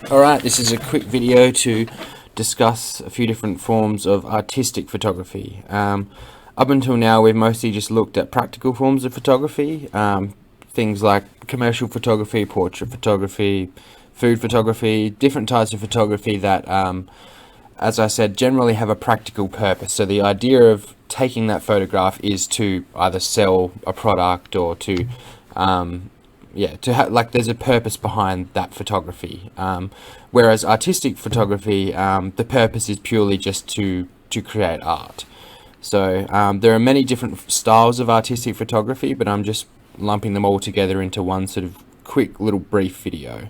Alright, this is a quick video to discuss a few different forms of artistic photography. Up until now, we've mostly just looked at practical forms of photography, things like commercial photography, portrait photography, food photography, different types of photography that, as I said, generally have a practical purpose. So the idea of taking that photograph is to either sell a product or to like there's a purpose behind that photography. Whereas artistic photography, the purpose is purely just to create art. So there are many different styles of artistic photography, but I'm just lumping them all together into one sort of quick little brief video.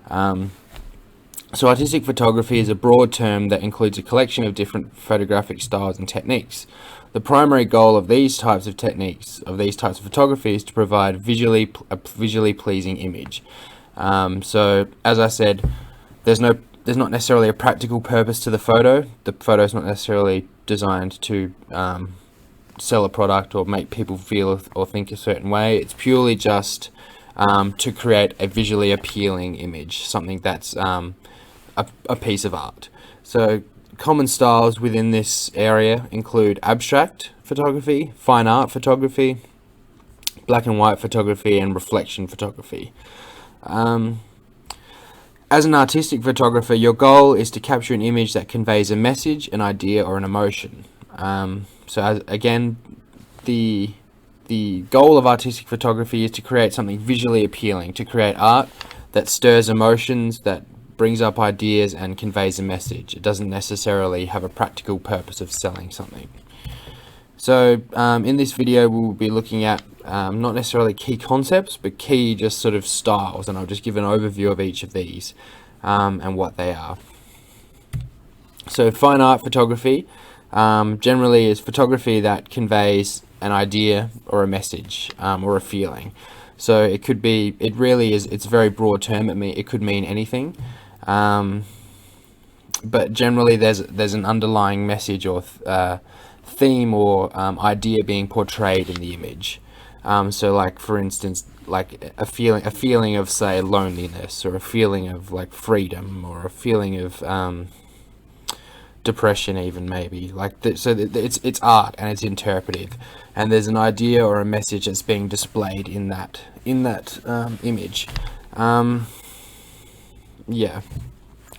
So artistic photography is a broad term that includes a collection of different photographic styles and techniques. The primary goal of these types of techniques, of these types of photography, is to provide a visually pleasing image. So as I said, there's not necessarily a practical purpose to the photo. The photo is not necessarily designed to sell a product or make people feel or think a certain way. It's purely just to create a visually appealing image, something that's a piece of art. So common styles within this area include abstract photography, fine art photography, black and white photography, and reflection photography. As an artistic photographer, your goal is to capture an image that conveys a message, an idea, or an emotion. Again, the goal of artistic photography is to create something visually appealing, to create art that stirs emotions, that brings up ideas and conveys a message. It doesn't necessarily have a practical purpose of selling something. So in this video we'll be looking at not necessarily key concepts, but key just sort of styles, and I'll just give an overview of each of these and what they are. So fine art photography generally is photography that conveys an idea or a message or a feeling. So it could be, it really is, it's a very broad term. It could mean anything. But generally there's an underlying message or theme or idea being portrayed in the image. So like, for instance, like a feeling of, say, loneliness, or a feeling of like freedom, or a feeling of depression, even maybe. It's art and it's interpretive, and there's an idea or a message that's being displayed in that image.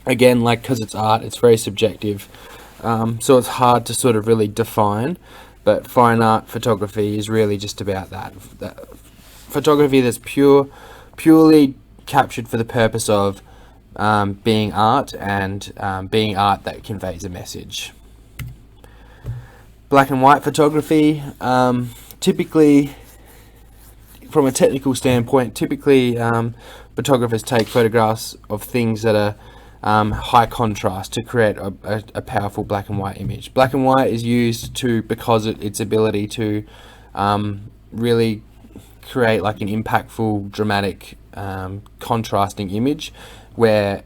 Again, like, because it's art, it's very subjective, so it's hard to sort of really define. But fine art photography is really just about that photography that's purely captured for the purpose of being art, and being art that conveys a message. Black and white photography, typically, from a technical standpoint, photographers take photographs of things that are high contrast to create a powerful black and white image. Black and white is used because its ability to really create like an impactful, dramatic, contrasting image, where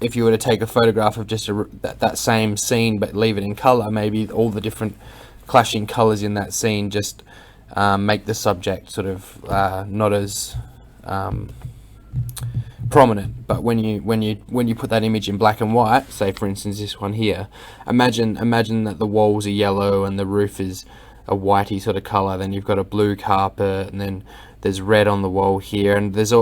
if you were to take a photograph of just that same scene but leave it in color, maybe all the different clashing colors in that scene just make the subject sort of not as prominent. But when you put that image in black and white, say for instance this one here, imagine that the walls are yellow and the roof is a whitey sort of color, then you've got a blue carpet, and then there's red on the wall here, and this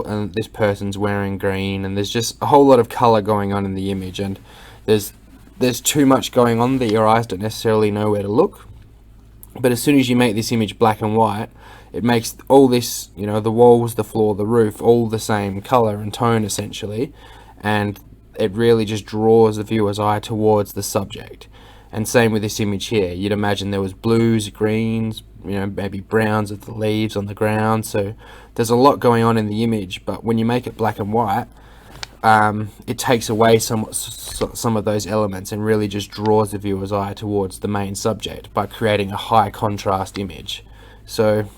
person's wearing green, and there's just a whole lot of color going on in the image, and there's too much going on that your eyes don't necessarily know where to look. But as soon as you make this image black and white, it makes all this, the walls, the floor, the roof, all the same color and tone essentially, and it really just draws the viewer's eye towards the subject. And same with this image here. You'd imagine there was blues, greens, maybe browns of the leaves on the ground. So there's a lot going on in the image, but when you make it black and white, it takes away some of those elements and really just draws the viewer's eye towards the main subject by creating a high contrast image. So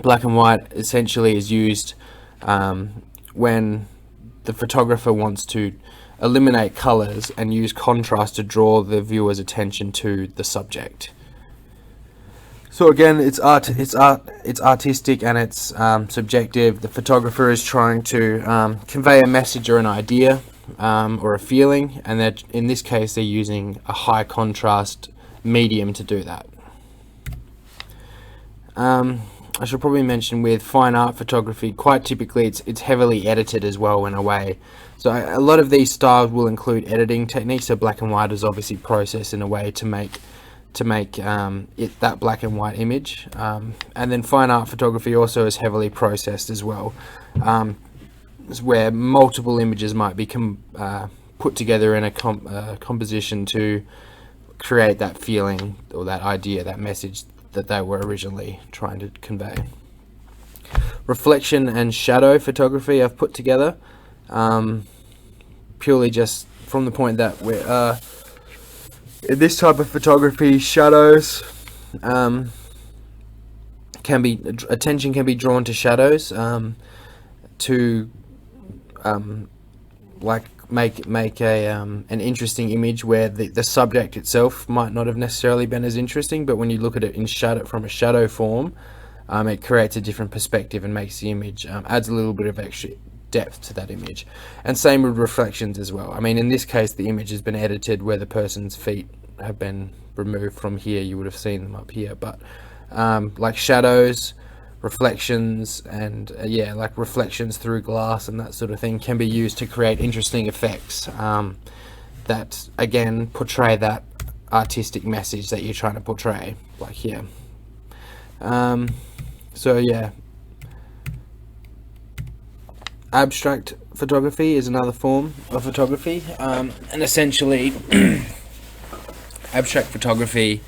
black and white essentially is used when the photographer wants to eliminate colors and use contrast to draw the viewer's attention to the subject. So again, it's artistic and it's subjective. The photographer is trying to convey a message or an idea or a feeling, and that in this case they're using a high contrast medium to do that. I should probably mention with fine art photography, quite typically it's heavily edited as well in a way. So a lot of these styles will include editing techniques. So black and white is obviously processed in a way to make it that black and white image, and then fine art photography also is heavily processed as well, where multiple images might be put together in a composition to create that feeling or that idea, that message that they were originally trying to convey. Reflection and shadow photography I've put together, purely just from the point that we're in this type of photography, shadows attention can be drawn to shadows to make an interesting image where the subject itself might not have necessarily been as interesting, but when you look at it in shadow, from a shadow form, it creates a different perspective and makes the image, adds a little bit of extra depth to that image. And same with reflections as well. I mean, in this case the image has been edited where the person's feet have been removed from here. You would have seen them up here, but like shadows, reflections, and like reflections through glass and that sort of thing can be used to create interesting effects that again portray that artistic message that you're trying to portray, like here. So yeah, abstract photography is another form of photography, and essentially abstract photography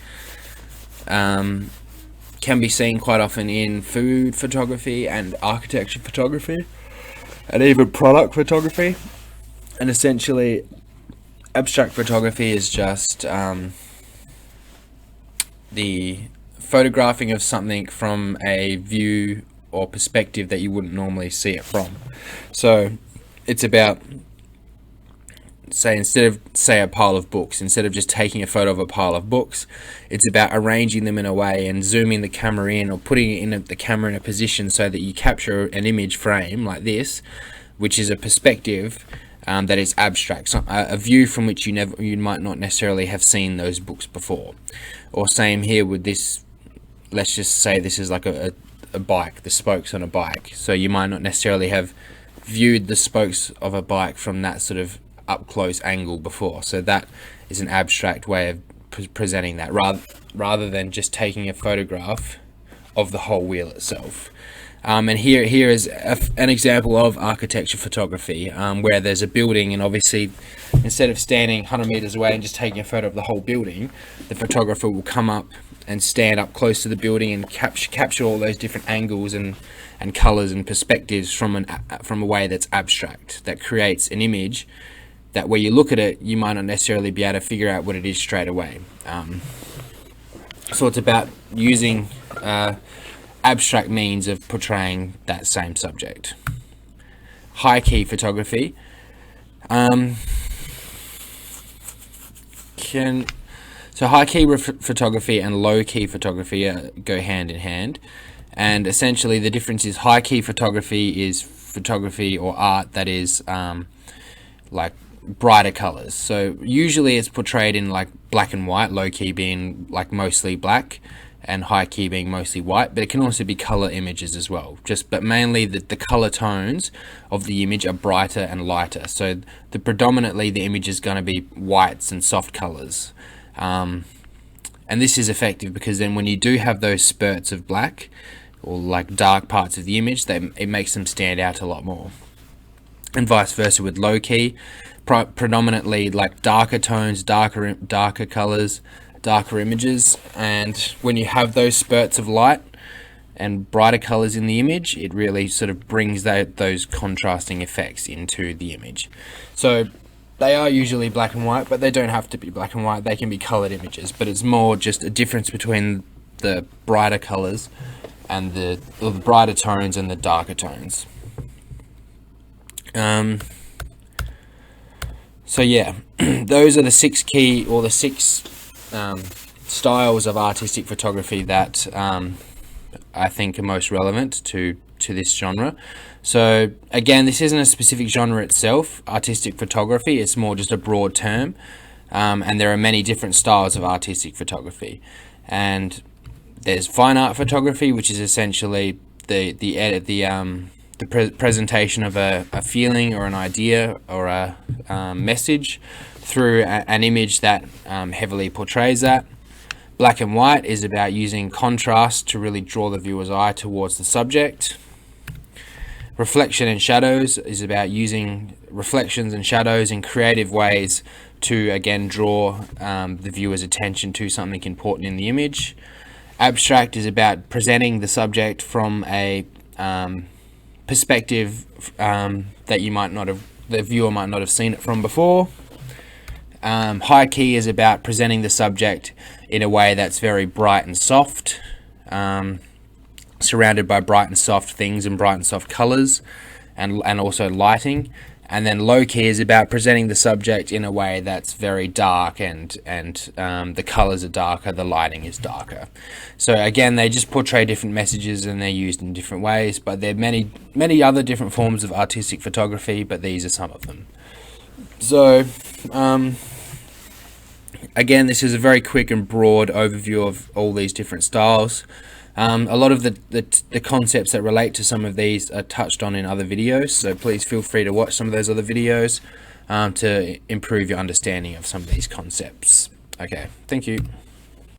can be seen quite often in food photography and architecture photography and even product photography. And essentially abstract photography is just the photographing of something from a view or perspective that you wouldn't normally see it from. So it's about, instead of a pile of books, instead of just taking a photo of a pile of books, it's about arranging them in a way and zooming the camera in or putting the camera in a position so that you capture an image frame like this, which is a perspective that is abstract, so a view from which you might not necessarily have seen those books before. Or same here with this. Let's just say this is like a bike, the spokes on a bike. So you might not necessarily have viewed the spokes of a bike from that sort of up close angle before. So that is an abstract way of presenting that, rather than just taking a photograph of the whole wheel itself. And here is an example of architecture photography, where there's a building, and obviously instead of standing 100 meters away and just taking a photo of the whole building, the photographer will come up and stand up close to the building and capture all those different angles and colors and perspectives from a way that's abstract, that creates an image that where you look at it, you might not necessarily be able to figure out what it is straight away. So it's about using abstract means of portraying that same subject. High key photography so high key photography and low key photography go hand in hand, and essentially the difference is high key photography is photography or art that is like brighter colors. So usually it's portrayed in like black and white, low key being like mostly black and high key being mostly white, but it can also be color images as well, but mainly the color tones of the image are brighter and lighter. So predominantly the image is going to be whites and soft colors, and this is effective because then when you do have those spurts of black or like dark parts of the image, it makes them stand out a lot more. And vice versa with low key, predominantly like darker tones, darker colors, darker images, and when you have those spurts of light and brighter colors in the image, it really sort of brings those contrasting effects into the image. So they are usually black and white, but they don't have to be black and white. They can be colored images, but it's more just a difference between the brighter colors and the brighter tones and the darker tones. So yeah, those are the six styles of artistic photography that I think are most relevant to this genre. So again, this isn't a specific genre itself, artistic photography. It's more just a broad term, and there are many different styles of artistic photography. And there's fine art photography, which is essentially the presentation of a feeling or an idea or a message through an image that heavily portrays that. Black and white is about using contrast to really draw the viewer's eye towards the subject. Reflection and shadows is about using reflections and shadows in creative ways to again draw the viewer's attention to something important in the image. Abstract is about presenting the subject from a perspective that the viewer might not have seen it from before. High key is about presenting the subject in a way that's very bright and soft, surrounded by bright and soft things and bright and soft colors, and also lighting. And then low key is about presenting the subject in a way that's very dark and the colors are darker, the lighting is darker. So again, they just portray different messages and they're used in different ways, but there are many other different forms of artistic photography, but these are some of them. So again, this is a very quick and broad overview of all these different styles. A lot of the concepts that relate to some of these are touched on in other videos, so please feel free to watch some of those other videos to improve your understanding of some of these concepts. Okay, thank you.